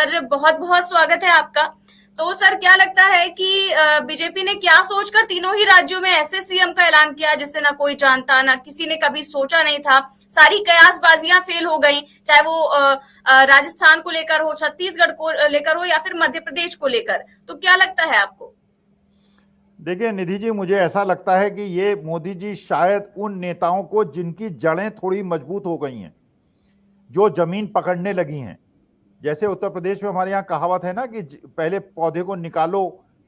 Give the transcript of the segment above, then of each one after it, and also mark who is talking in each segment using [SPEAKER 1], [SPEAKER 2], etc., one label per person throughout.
[SPEAKER 1] Sir, बहुत बहुत स्वागत है आपका। तो सर, क्या लगता है कि बीजेपी ने क्या सोचकर तीनों ही राज्यों में ऐसे सीएम का ऐलान किया जिसे ना कोई जानता, ना किसी ने कभी सोचा नहीं था। सारी कयासबाजियां फेल हो गई, चाहे वो राजस्थान को लेकर हो, छत्तीसगढ़ को लेकर हो, या फिर मध्य प्रदेश को लेकर। तो क्या लगता है आपको?
[SPEAKER 2] देखिए निधि जी, मुझे ऐसा लगता है कि ये मोदी जी शायद उन नेताओं को जिनकी जड़ें थोड़ी मजबूत हो गई हैं, जो जमीन पकड़ने लगी हैं। जैसे उत्तर प्रदेश में हमारे यहाँ कहावत है ना कि पहले पौधे को निकालो,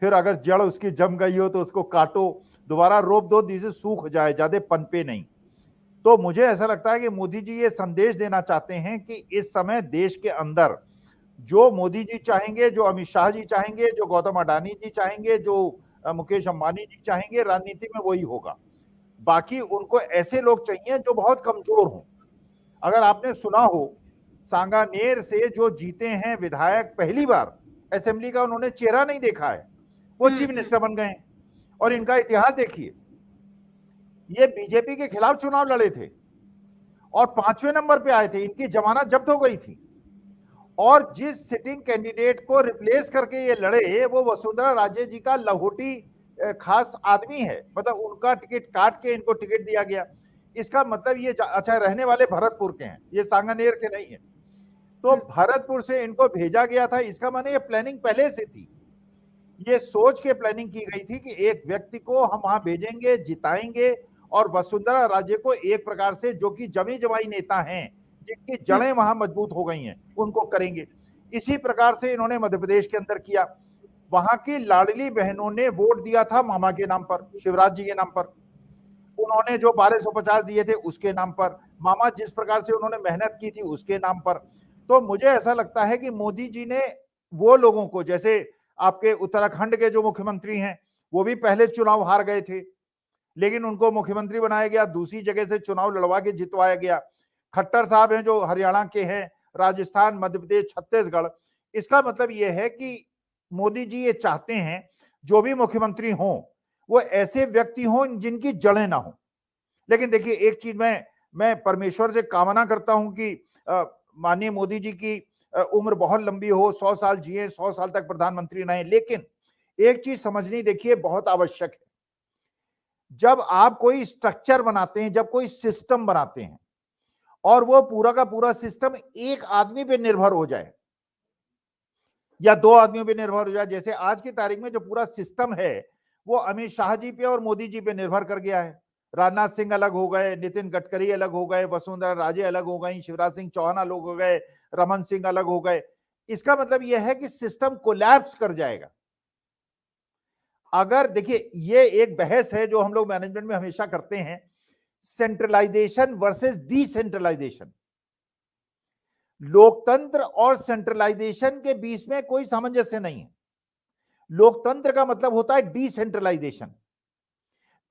[SPEAKER 2] फिर अगर जड़ उसकी जम गई हो तो उसको काटो, दोबारा रोप दो जिसे सूख जाए, ज्यादा पनपे नहीं। तो मुझे ऐसा लगता है कि मोदी जी ये संदेश देना चाहते हैं कि इस समय देश के अंदर जो मोदी जी चाहेंगे, जो अमित शाह जी चाहेंगे, जो गौतम अडानी जी चाहेंगे, जो मुकेश अंबानी जी चाहेंगे, राजनीति में वही होगा। बाकी उनको ऐसे लोग चाहिए जो बहुत कमजोर हों। अगर आपने सुना हो, सांगानेर से जो जीते हैं विधायक, पहली बार असेंबली का उन्होंने चेहरा नहीं देखा है, वो चीफ मिनिस्टर बन गए हैं। और इनका इतिहास देखिए, ये बीजेपी के खिलाफ चुनाव लड़े थे और 5वें नंबर पे आए थे, इनकी जमानत जब्त हो गई थी। और जिस सिटिंग कैंडिडेट को रिप्लेस करके ये लड़े, वो वसुंधरा राजे जी का लहोटी खास आदमी है, मतलब उनका टिकट काट के इनको टिकट दिया गया। इसका मतलब ये अच्छा, रहने वाले भरतपुर के हैं, ये सांगानेर के नहीं है। तो भरतपुर से इनको भेजा गया था, इसका माने ये प्लानिंग पहले से थी। ये सोच के प्लानिंग की गई थी कि एक व्यक्ति को हम वहां भेजेंगे, जिताएंगे, और वसुंधरा राजे को एक प्रकार से, जो कि जमी जमाई नेता हैं, जिनकी जड़ें वहां मजबूत हो गई हैं, उनको करेंगे। इसी प्रकार से इन्होंने मध्य प्रदेश के अंदर किया। वहां की लाडली बहनों ने वोट दिया था मामा के नाम पर, शिवराज जी के नाम पर। उन्होंने जो 1250 दिए थे उसके नाम पर, मामा जिस प्रकार से उन्होंने मेहनत की थी उसके नाम पर। तो मुझे ऐसा लगता है कि मोदी जी ने वो लोगों को, जैसे आपके उत्तराखंड के जो मुख्यमंत्री हैं, वो भी पहले चुनाव हार गए थे, लेकिन उनको मुख्यमंत्री बनाया गया, दूसरी जगह से चुनाव लड़वा के जितवाया गया। खट्टर साहब हैं जो हरियाणा के हैं, राजस्थान, मध्य प्रदेश, छत्तीसगढ़। इसका मतलब यह है कि मोदी जी ये चाहते हैं जो भी मुख्यमंत्री हों, वो ऐसे व्यक्ति हों जिनकी जड़ें ना हो। लेकिन देखिए, एक चीज मैं परमेश्वर से कामना करता हूं कि माननीय मोदी जी की उम्र बहुत लंबी हो, 100 साल जिए, 100 साल तक प्रधानमंत्री रहे। लेकिन एक चीज समझनी देखिए बहुत आवश्यक है, जब आप कोई स्ट्रक्चर बनाते हैं, जब कोई सिस्टम बनाते हैं, और वो पूरा का पूरा सिस्टम एक आदमी पे निर्भर हो जाए या दो आदमियों पे निर्भर हो जाए, जैसे आज की तारीख में जो पूरा सिस्टम है वो अमित शाह जी पे और मोदी जी पे निर्भर कर गया है। राजनाथ सिंह अलग हो गए, नितिन गडकरी अलग हो गए, वसुंधरा राजे अलग हो गई, शिवराज सिंह चौहान अलग हो गए, रमन सिंह अलग हो गए। इसका मतलब यह है कि सिस्टम कोलैप्स कर जाएगा। अगर देखिए, ये एक बहस है जो हम लोग मैनेजमेंट में हमेशा करते हैं, सेंट्रलाइजेशन वर्सेस डिसेंट्रलाइजेशन। लोकतंत्र और सेंट्रलाइजेशन के बीच में कोई सामंजस्य नहीं है। लोकतंत्र का मतलब होता है डिसेंट्रलाइजेशन।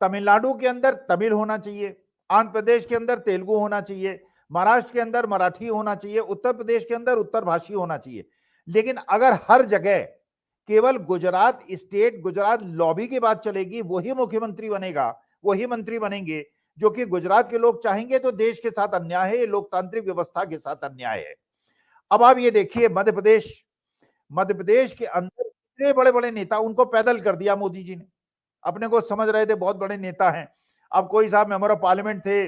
[SPEAKER 2] तमिलनाडु के अंदर तमिल होना चाहिए, आंध्र प्रदेश के अंदर तेलुगु होना चाहिए, महाराष्ट्र के अंदर मराठी होना चाहिए, उत्तर प्रदेश के अंदर उत्तर भाषी होना चाहिए। लेकिन अगर हर जगह केवल गुजरात स्टेट, गुजरात लॉबी की बात चलेगी, वही मुख्यमंत्री बनेगा, वही मंत्री बनेंगे, जो कि गुजरात के लोग चाहेंगे, तो देश के साथ अन्याय है, ये लोकतांत्रिक व्यवस्था के साथ अन्याय है। अब आप ये देखिए, मध्य प्रदेश के अंदर इतने बड़े बड़े नेता, उनको पैदल कर दिया मोदी जी ने। अपने को समझ रहे थे बहुत बड़े नेता हैं। अब कोई साहब मेंबर ऑफ पार्लियामेंट थे,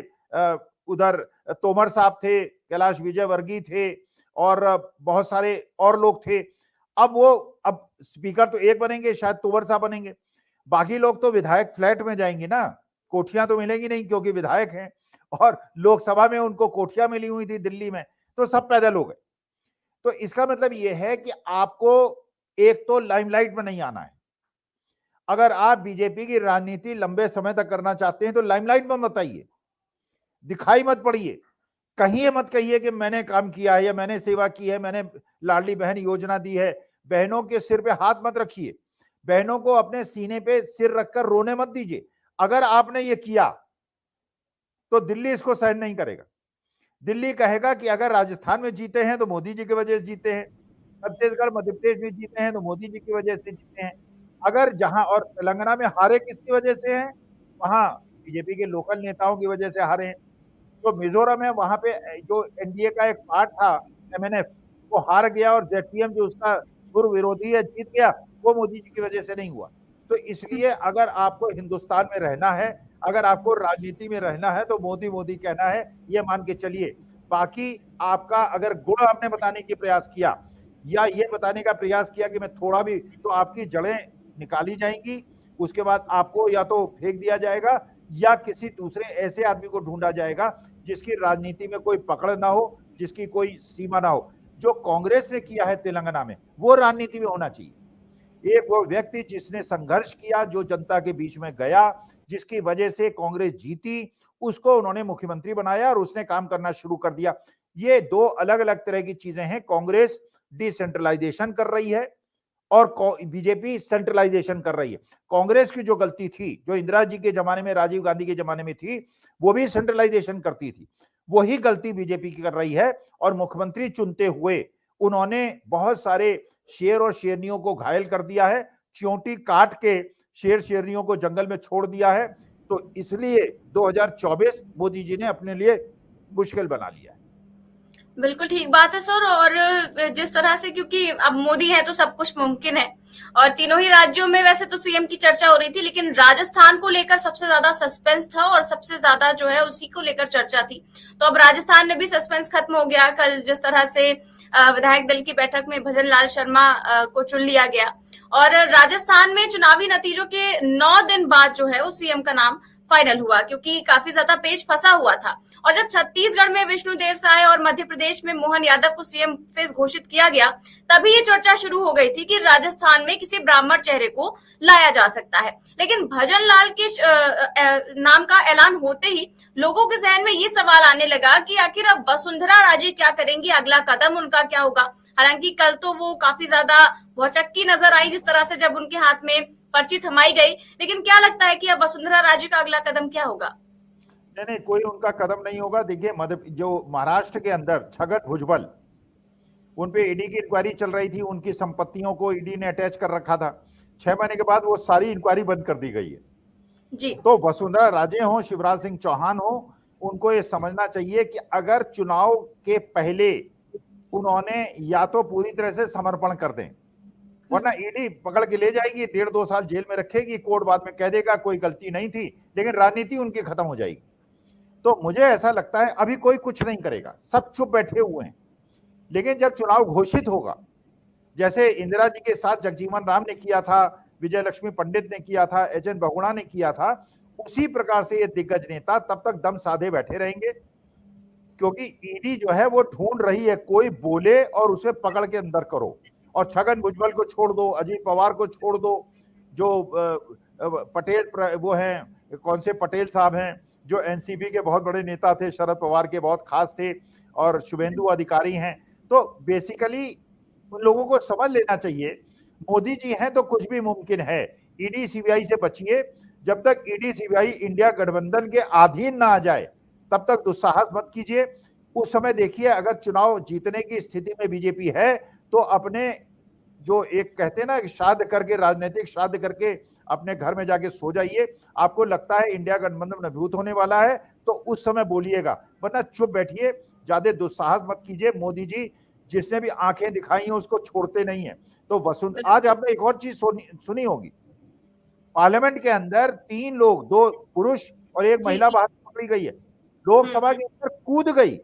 [SPEAKER 2] उधर तोमर साहब थे, कैलाश विजयवर्गीय थे, और बहुत सारे और लोग थे। अब स्पीकर तो एक बनेंगे, शायद तोमर साहब बनेंगे, बाकी लोग तो विधायक फ्लैट में जाएंगे ना, कोठियां तो मिलेंगी नहीं क्योंकि विधायक हैं, और लोकसभा में उनको कोठियां मिली हुई थी दिल्ली में, तो सब पैदल हो गए। तो इसका मतलब यह है कि आपको एक तो लाइमलाइट में नहीं आना है। अगर आप बीजेपी की राजनीति लंबे समय तक करना चाहते हैं तो लाइमलाइट में मत आइए, दिखाई मत पड़िए, कहिए मत, कहिए कि मैंने काम किया है या मैंने सेवा की है, मैंने लाडली बहन योजना दी है। बहनों के सिर पे हाथ मत रखिए, बहनों को अपने सीने पे सिर रखकर रोने मत दीजिए। अगर आपने ये किया तो दिल्ली इसको सहन नहीं करेगा। दिल्ली कहेगा कि अगर राजस्थान में जीते हैं तो मोदी जी की वजह से जीते हैं, छत्तीसगढ़ मध्य प्रदेश में जीते हैं तो मोदी जी की वजह से जीते हैं। अगर जहां, और तेलंगाना में हारे किसकी वजह से हैं, वहां बीजेपी के लोकल नेताओं की वजह से हारे हैं। तो मिजोरम है, वहां पे जो एनडीए का एक पार्ट था, एमएनएफ, वो हार गया और जेडपीएम जो उसका पूर्व विरोधी है जीत गया, वो मोदी जी की वजह से नहीं हुआ। तो इसलिए अगर आपको हिंदुस्तान में रहना है, अगर आपको राजनीति में रहना है, तो मोदी मोदी कहना है, ये मान के चलिए। बाकी आपका अगर गुण आपने बताने की प्रयास किया या ये बताने का प्रयास किया कि मैं थोड़ा भी, तो आपकी जड़ें निकाली जाएंगी, उसके बाद आपको या तो फेंक दिया जाएगा या किसी दूसरे ऐसे आदमी को ढूंढा जाएगा जिसकी राजनीति में कोई पकड़ ना हो, जिसकी कोई सीमा ना हो। जो कांग्रेस ने किया है तेलंगाना में, वो राजनीति में होना चाहिए। एक वो व्यक्ति जिसने संघर्ष किया, जो जनता के बीच में गया, जिसकी वजह से कांग्रेस जीती, उसको उन्होंने मुख्यमंत्री बनाया और उसने काम करना शुरू कर दिया। ये दो अलग अलग तरह की चीजें हैं। कांग्रेस डिसेंट्रलाइजेशन कर रही है और बीजेपी सेंट्रलाइजेशन कर रही है। कांग्रेस की जो गलती थी, जो इंदिरा जी के जमाने में, राजीव गांधी के जमाने में थी, वो भी सेंट्रलाइजेशन करती थी, वही गलती बीजेपी की कर रही है। और मुख्यमंत्री चुनते हुए उन्होंने बहुत सारे शेर और शेरनियों को घायल कर दिया है, चोटी काट के शेर शेरनियों को जंगल में छोड़ दिया है। तो इसलिए 2024 मोदी जी ने अपने लिए मुश्किल बना लिया है।
[SPEAKER 1] बिल्कुल ठीक बात है सर। और जिस तरह से, क्योंकि अब मोदी है तो सब कुछ मुमकिन है, और तीनों ही राज्यों में वैसे तो सीएम की चर्चा हो रही थी, लेकिन राजस्थान को लेकर सबसे ज्यादा सस्पेंस था और सबसे ज्यादा जो है उसी को लेकर चर्चा थी। तो अब राजस्थान में भी सस्पेंस खत्म हो गया। कल जिस तरह से विधायक दल की बैठक में भजन लाल शर्मा को चुन लिया गया, और राजस्थान में चुनावी नतीजों के 9 दिन बाद जो है वो सीएम का नाम फाइनल हुआ, क्योंकि काफी ज्यादा पेच फंसा हुआ था। और जब छत्तीसगढ़ में विष्णुदेव साय और मध्य प्रदेश में मोहन यादव को सीएम फेस घोषित किया गया, तभी ये चर्चा शुरू हो गई थी कि राजस्थान में किसी ब्राह्मण चेहरे को लाया जा सकता है। लेकिन भजन लाल के नाम का ऐलान होते ही लोगों के जहन में ये सवाल आने लगा कि आखिर अब वसुंधरा राजे क्या करेंगी, अगला कदम उनका क्या होगा। हालांकि कल तो वो काफी ज्यादा भौचक्की नजर आई जिस तरह से जब उनके हाथ में पर्ची थमाई गई, लेकिन क्या लगता है कि अब वसुंधरा राजे का अगला कदम क्या होगा?
[SPEAKER 2] नहीं नहीं, कोई उनका कदम नहीं होगा। देखिए, जो महाराष्ट्र के अंदर छगन भुजबल, उन पे ईडी की इंक्वायरी चल रही थी, उनकी संपत्तियों को ईडी ने अटैच कर रखा था। 6 महीने के बाद वो सारी इंक्वायरी बंद कर दी गई है
[SPEAKER 1] जी।
[SPEAKER 2] तो वसुंधरा राजे हो, शिवराज सिंह चौहान हो, उनको ये समझना चाहिए कि अगर चुनाव के पहले उन्होंने या तो पूरी तरह से समर्पण कर दें, वरना ईडी पकड़ के ले जाएगी, 1.5-2 साल जेल में रखेगी, कोर्ट बाद में कह देगा कोई गलती नहीं थी, लेकिन राजनीति उनकी खत्म हो जाएगी। तो मुझे ऐसा लगता है अभी कोई कुछ नहीं करेगा, सब चुप बैठे हुए हैं। लेकिन जब चुनाव घोषित होगा, जैसे इंदिरा जी के साथ जगजीवन राम ने किया था, विजय लक्ष्मी पंडित ने किया था, एच.एन. बहुगुणा ने किया था, उसी प्रकार से ये दिग्गज नेता तब तक दम साधे बैठे रहेंगे, क्योंकि ईडी जो है वो ढूंढ रही है कोई बोले और उसे पकड़ के अंदर करो। और छगन भुजबल को छोड़ दो, अजीत पवार को छोड़ दो, जो पटेल वो हैं, कौन से पटेल साहब हैं जो एनसीपी के बहुत बड़े नेता थे, शरद पवार के बहुत खास थे, और शुभेंदु अधिकारी हैं। तो बेसिकली उन लोगों को समझ लेना चाहिए, मोदी जी हैं तो कुछ भी मुमकिन है। ईडी सीबीआई से बचिए, जब तक ईडी सीबीआई इंडिया गठबंधन के अधीन ना आ जाए तब तक दुस्साहस मत कीजिए। उस समय देखिए, अगर चुनाव जीतने की स्थिति में बीजेपी है तो अपने जो एक कहते हैं ना, श्राद्ध करके, राजनीतिक श्राद्ध करके अपने घर में जाके सो जाइए। आपको लगता है इंडिया गठबंधन मजबूत होने वाला है तो उस समय बोलिएगा, वरना चुप बैठिए, ज्यादा दुस्साहस मत कीजिए। मोदी जी जिसने भी आंखें दिखाई हैं उसको छोड़ते नहीं है। तो वसुंधरा, आज आपने एक और चीज सुनी होगी, पार्लियामेंट के अंदर 3 लोग, 2 पुरुष और 1 महिला बाहर पकड़ी गई है, लोकसभा के अंदर कूद गए,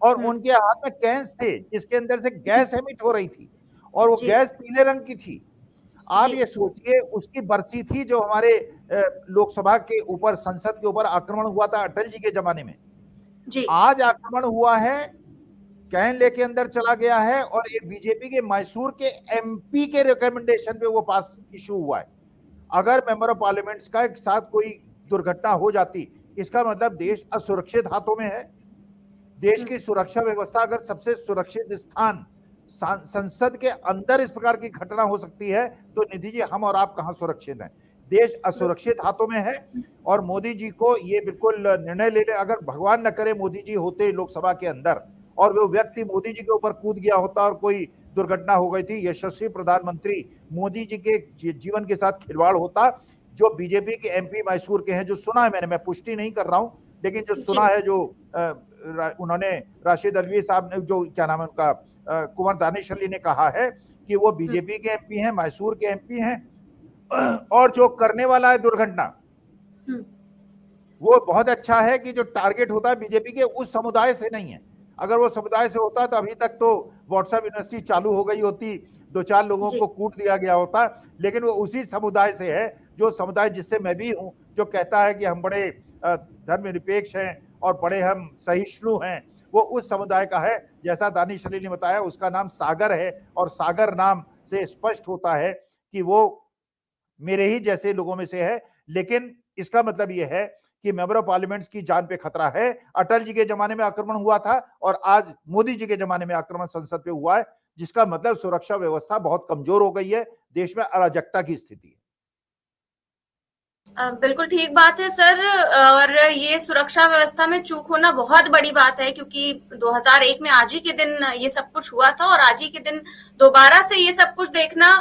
[SPEAKER 2] और उनके हाथ में कैंस थे जिसके अंदर से गैस एमिट हो रही थी, और वो गैस पीले रंग की थी। आप ये सोचिए, उसकी बरसी थी जो हमारे लोकसभा के ऊपर, संसद के ऊपर आक्रमण हुआ था अटल जी के जमाने में। आज आक्रमण हुआ है, कैन लेके अंदर चला गया है, और ये बीजेपी के मैसूर के एमपी के रिकमेंडेशन पे वो पास इशू हुआ है। अगर मेंबर ऑफ पार्लियामेंट का एक साथ कोई दुर्घटना हो जाती, इसका मतलब देश असुरक्षित हाथों में है। देश की सुरक्षा व्यवस्था, अगर सबसे सुरक्षित स्थान संसद के अंदर इस प्रकार की घटना हो सकती है, तो निधि जी, हम और आप कहां सुरक्षित हैं? देश असुरक्षित हाथों में है। और मोदी जी को ये बिल्कुल निर्णय ले ले, अगर भगवान न करे मोदी जी होते लोकसभा के अंदर और वो व्यक्ति मोदी जी के ऊपर कूद गया होता और कोई दुर्घटना हो गई थी, यशस्वी प्रधानमंत्री मोदी जी के जीवन के साथ खिलवाड़ होता। जो बीजेपी के एमपी मैसूर के हैं, जो सुना है मैंने, मैं पुष्टि नहीं कर रहा हूं, लेकिन जो सुना है, जो उन्होंने राशिद अल्वी साहब ने, जो क्या नाम है उनका, कुंवर दानिश अली ने कहा है कि वो बीजेपी के एमपी हैं, मैसूर के एमपी हैं, और जो करने वाला है दुर्घटना, वो बहुत अच्छा है कि जो टारगेट होता है बीजेपी के उस समुदाय से नहीं है। अगर वो समुदाय से होता तो अभी तक तो व्हाट्सएप यूनिवर्सिटी चालू हो गई होती, 2-4 लोगों को कूट दिया गया होता, लेकिन वो उसी समुदाय से है, जो समुदाय जिससे मैं भी हूं, जो कहता है कि हम बड़े धर्मनिरपेक्ष हैं और बड़े हम सहिष्णु हैं, वो उस समुदाय का है। जैसा दानिश अली ने बताया, उसका नाम सागर है, और सागर नाम से स्पष्ट होता है कि वो मेरे ही जैसे लोगों में से है। लेकिन इसका मतलब यह है कि मेंबर ऑफ पार्लियामेंट की जान पे खतरा है। अटल जी के जमाने में आक्रमण हुआ था और आज मोदी जी के जमाने में आक्रमण संसद पे हुआ है, जिसका मतलब सुरक्षा व्यवस्था बहुत कमजोर हो गई है, देश में अराजकता की स्थिति है।
[SPEAKER 1] बिल्कुल ठीक बात है सर। और ये सुरक्षा व्यवस्था में चूक होना बहुत बड़ी बात है, क्योंकि 2001 में आज ही के दिन ये सब कुछ हुआ था, और आज ही के दिन दोबारा से ये सब कुछ देखना,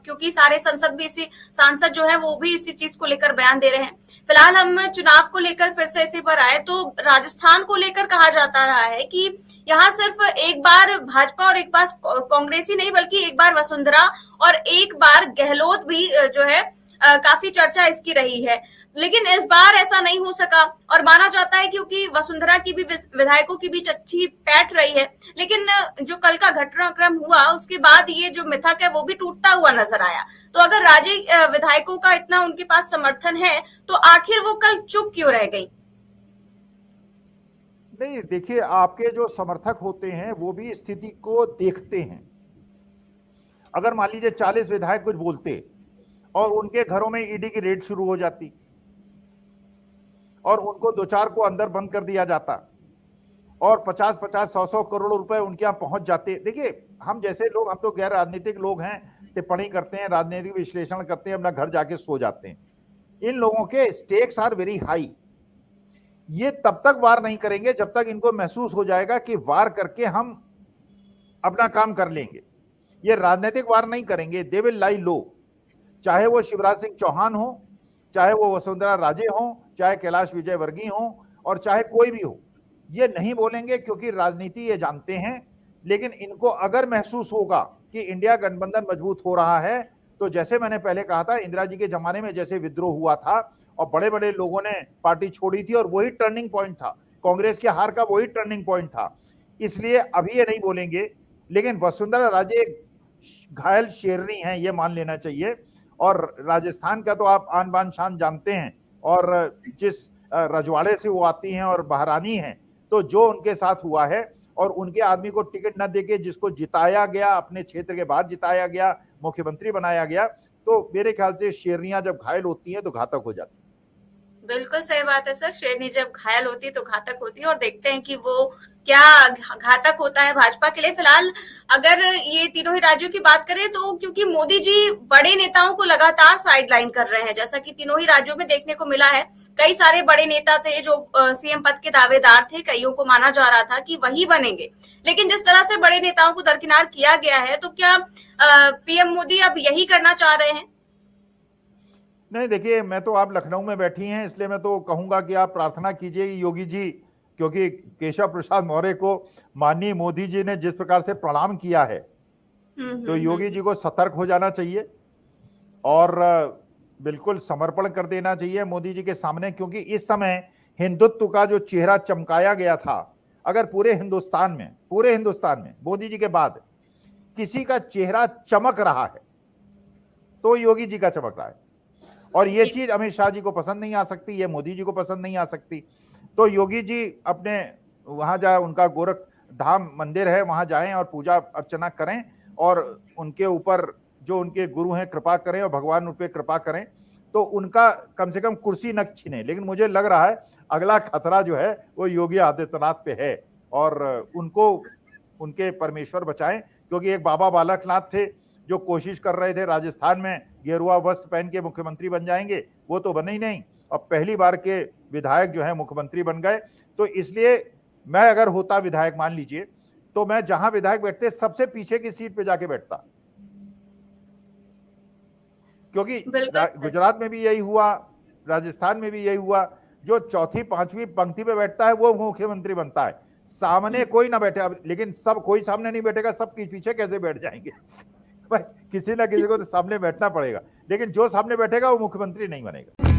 [SPEAKER 1] क्योंकि सारे सांसद जो है वो भी इसी चीज को लेकर बयान दे रहे हैं। फिलहाल हम चुनाव को लेकर फिर से इसी पर आए, तो राजस्थान को लेकर कहा जाता रहा है कि यहाँ सिर्फ एक बार भाजपा और एक बार कांग्रेस ही नहीं, बल्कि एक बार वसुंधरा और एक बार गहलोत भी जो है काफी चर्चा इसकी रही है। लेकिन इस बार ऐसा नहीं हो सका, और माना जाता है क्योंकि वसुंधरा की भी विधायकों की बीच अच्छी पैठ रही है। लेकिन जो कल का घटनाक्रम हुआ, उसके बाद ये जो मिथक है वो भी टूटता हुआ नजर आया। तो अगर राजे विधायकों का इतना उनके पास समर्थन है, तो आखिर वो कल चुप क्यों रह गई?
[SPEAKER 2] नहीं, देखिए, आपके जो समर्थक होते हैं वो भी स्थिति को देखते हैं। अगर मान लीजिए 40 विधायक कुछ बोलते और उनके घरों में ईडी की रेड शुरू हो जाती और उनको 2-4 को अंदर बंद कर दिया जाता और 50-50, 100-100 करोड़ रुपए उनके यहां पहुंच जाते। देखिए, हम जैसे लोग, हम तो गैर राजनीतिक लोग हैं, टिप्पणी करते हैं, राजनीतिक विश्लेषण करते हैं, अपना घर जाके सो जाते हैं। इन लोगों के स्टेक्स आर वेरी हाई। ये तब तक वार नहीं करेंगे जब तक इनको महसूस हो जाएगा कि वार करके हम अपना काम कर लेंगे। ये राजनीतिक वार नहीं करेंगे, दे विल लाई लो। चाहे वो शिवराज सिंह चौहान हो, चाहे वो वसुंधरा राजे हो, चाहे कैलाश विजयवर्गीय हो, और चाहे कोई भी हो, ये नहीं बोलेंगे, क्योंकि राजनीति ये जानते हैं। लेकिन इनको अगर महसूस होगा कि इंडिया गठबंधन मजबूत हो रहा है, तो जैसे मैंने पहले कहा था, इंदिरा जी के जमाने में जैसे विद्रोह हुआ था और बड़े बड़े लोगों ने पार्टी छोड़ी थी, और वही टर्निंग पॉइंट था, कांग्रेस के हार का वही टर्निंग पॉइंट था। इसलिए अभी ये नहीं बोलेंगे। लेकिन वसुंधरा राजे घायल शेरनी है, ये मान लेना चाहिए। और राजस्थान का तो आप आन बान शान जानते हैं, और जिस रजवाड़े से वो आती हैं और बहरानी हैं, तो जो उनके साथ हुआ है, और उनके आदमी को टिकट न देके जिसको जिताया गया, अपने क्षेत्र के बाद जिताया गया, मुख्यमंत्री बनाया गया, तो मेरे ख्याल से शेरनियां जब घायल होती हैं तो घातक हो जाती है।
[SPEAKER 1] बिल्कुल सही बात है सर। शेरनी जब घायल होती है तो घातक होती है, और देखते हैं कि वो क्या घातक होता है भाजपा के लिए। फिलहाल अगर ये तीनों ही राज्यों की बात करें, तो क्योंकि मोदी जी बड़े नेताओं को लगातार साइडलाइन कर रहे हैं, जैसा कि तीनों ही राज्यों में देखने को मिला है। कई सारे बड़े नेता थे जो सीएम पद के दावेदार थे, कईयों को माना जा रहा था कि वही बनेंगे। लेकिन जिस तरह से बड़े नेताओं को दरकिनार किया गया है, तो क्या पीएम मोदी अब यही करना चाह रहे हैं?
[SPEAKER 2] नहीं, देखिए, मैं तो, आप लखनऊ में बैठी हैं, इसलिए मैं तो कहूंगा कि आप प्रार्थना कीजिए योगी जी, क्योंकि केशव प्रसाद मौर्य को माननीय मोदी जी ने जिस प्रकार से प्रणाम किया है, तो योगी जी को सतर्क हो जाना चाहिए और बिल्कुल समर्पण कर देना चाहिए मोदी जी के सामने। क्योंकि इस समय हिंदुत्व का जो चेहरा चमकाया गया था, अगर पूरे हिंदुस्तान में मोदी जी के बाद किसी का चेहरा चमक रहा है, तो योगी जी का चमक रहा है। और ये चीज अमित शाह जी को पसंद नहीं आ सकती, ये मोदी जी को पसंद नहीं आ सकती। तो योगी जी अपने वहां जाए, उनका गोरख धाम मंदिर है, वहां जाएं और पूजा अर्चना करें, और उनके ऊपर जो उनके गुरु हैं कृपा करें, और भगवान उन पर कृपा करें, तो उनका कम से कम कुर्सी न छीने। लेकिन मुझे लग रहा है अगला खतरा जो है वो योगी आदित्यनाथ पे है, और उनको उनके परमेश्वर बचाएं। क्योंकि एक बाबा बालकनाथ थे जो कोशिश कर रहे थे राजस्थान में गेरुआ वस्त्र पहन के मुख्यमंत्री बन जाएंगे, वो तो बने ही नहीं, और पहली बार के विधायक जो है मुख्यमंत्री बन गए। तो इसलिए मैं अगर होता विधायक, मान लीजिए, तो मैं जहां विधायक बैठते सबसे पीछे की सीट पे जाके बैठता, क्योंकि गुजरात में भी यही हुआ, राजस्थान में भी यही हुआ, जो चौथी पांचवी पंक्ति पे बैठता है वो मुख्यमंत्री बनता है। सामने कोई ना बैठे, अब लेकिन सब कोई सामने नहीं बैठेगा, सब पीछे कैसे बैठ जाएंगे भाई किसी ना किसी को तो सामने बैठना पड़ेगा, लेकिन जो सामने बैठेगा वो मुख्यमंत्री नहीं बनेगा।